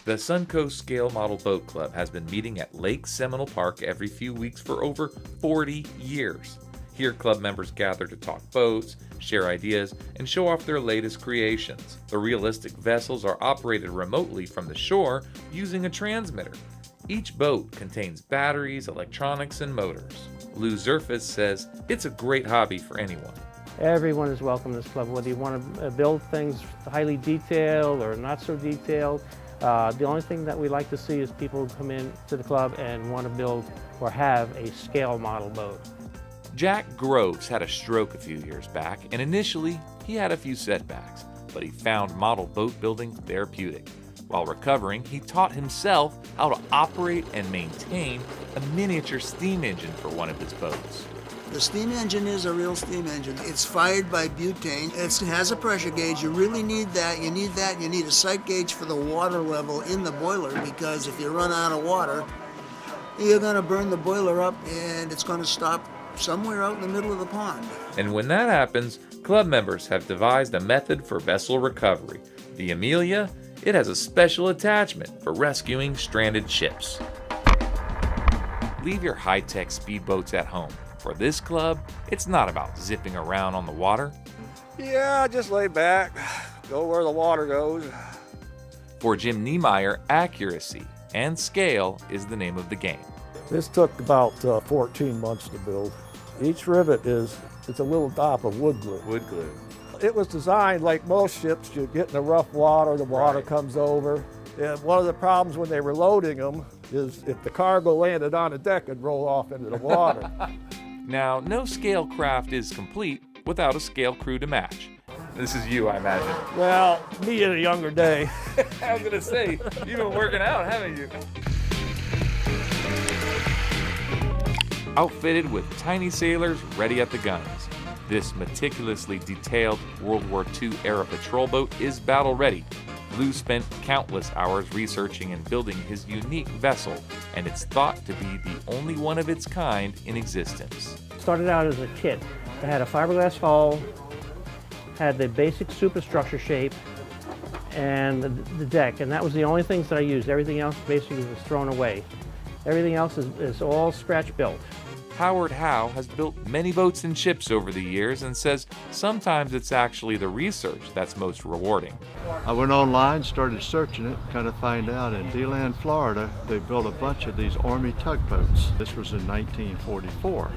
The Suncoast Scale Model Boat Club has been meeting at Lake Seminole Park every few weeks for over 40 years. Here, club members gather to talk boats, share ideas, and show off their latest creations. The realistic vessels are operated remotely from the shore using a transmitter. Each boat contains batteries, electronics, and motors. Lou Zerfas says it's a great hobby for anyone. Everyone is welcome to this club, whether you want to build things highly detailed or not so detailed. The only thing that we like to see is people come in to the club and want to build or have a scale model boat. Jack Groves had a stroke a few years back, and initially he had a few setbacks, but he found model boat building therapeutic. While recovering, he taught himself how to operate and maintain a miniature steam engine for one of his boats. The steam engine is a real steam engine. It's fired by butane. It has a pressure gauge. You really need that. You need that. You need a sight gauge for the water level in the boiler, because if you run out of water, you're going to burn the boiler up and it's going to stop somewhere out in the middle of the pond. And when that happens, club members have devised a method for vessel recovery. The Amelia, it has a special attachment for rescuing stranded ships. Leave your high-tech speedboats at home. For this club, it's not about zipping around on the water. Yeah, just lay back, go where the water goes. For Jim Niemeyer, accuracy and scale is the name of the game. This took about 14 months to build. Each rivet it's a little dot of wood glue. Wood glue. It was designed like most ships. You get in the rough water, the water comes over. And one of the problems when they were loading them is if the cargo landed on the deck, it'd roll off into the water. Now, no scale craft is complete without a scale crew to match. This is you, I imagine. Well, me in a younger day. I was gonna say, you've been working out, haven't you? Outfitted with tiny sailors ready at the guns, this meticulously detailed World War II era patrol boat is battle ready. Lou spent countless hours researching and building his unique vessel, and it's thought to be the only one of its kind in existence. Started out as a kit. It had a fiberglass hull, had the basic superstructure shape, and the deck, and that was the only things that I used. Everything else basically was thrown away. Everything else is all scratch built. Howard Howe has built many boats and ships over the years and says sometimes it's actually the research that's most rewarding. I went online, started searching it, kind of find out in DeLand, Florida, they built a bunch of these Army tugboats. This was in 1944.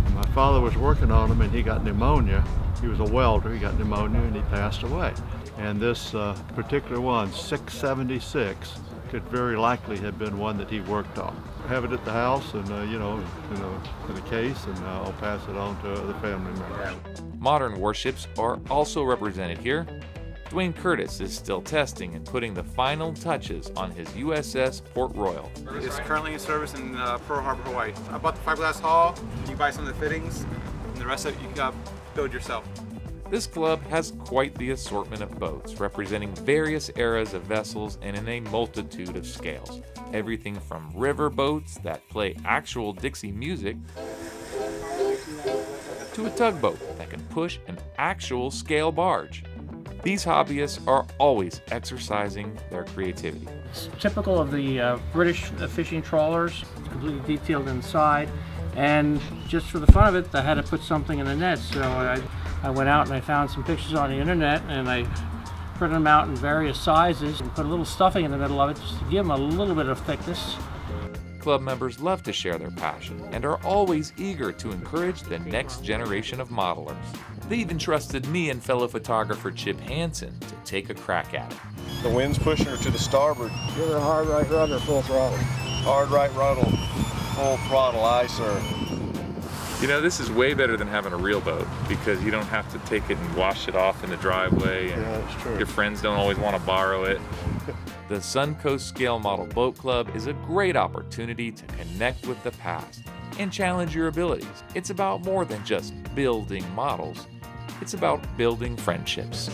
And my father was working on them and he got pneumonia. He was a welder, he got pneumonia and he passed away. And this particular one, 676, could very likely have been one that he worked on. I have it at the house and, in a case, and I'll pass it on to other family members. Modern warships are also represented here. Dwayne Curtis is still testing and putting the final touches on his USS Port Royal. It's currently in service in Pearl Harbor, Hawaii. I bought the fiberglass hull, you buy some of the fittings, and the rest of it you can build yourself. This club has quite the assortment of boats, representing various eras of vessels and in a multitude of scales. Everything from river boats that play actual Dixie music to a tugboat that can push an actual scale barge. These hobbyists are always exercising their creativity. It's typical of the British fishing trawlers, completely detailed inside, and just for the fun of it, I had to put something in the net, so I went out and I found some pictures on the internet and I printed them out in various sizes and put a little stuffing in the middle of it just to give them a little bit of thickness. Club members love to share their passion and are always eager to encourage the next generation of modelers. They even trusted me and fellow photographer Chip Hansen to take a crack at it. The wind's pushing her to the starboard. Give her a hard right rudder, full throttle. Hard right rudder, full throttle, aye sir. You know, this is way better than having a real boat because you don't have to take it and wash it off in the driveway, and that's true. Your friends don't always want to borrow it. The Suncoast Scale Model Boat Club is a great opportunity to connect with the past and challenge your abilities. It's about more than just building models. It's about building friendships.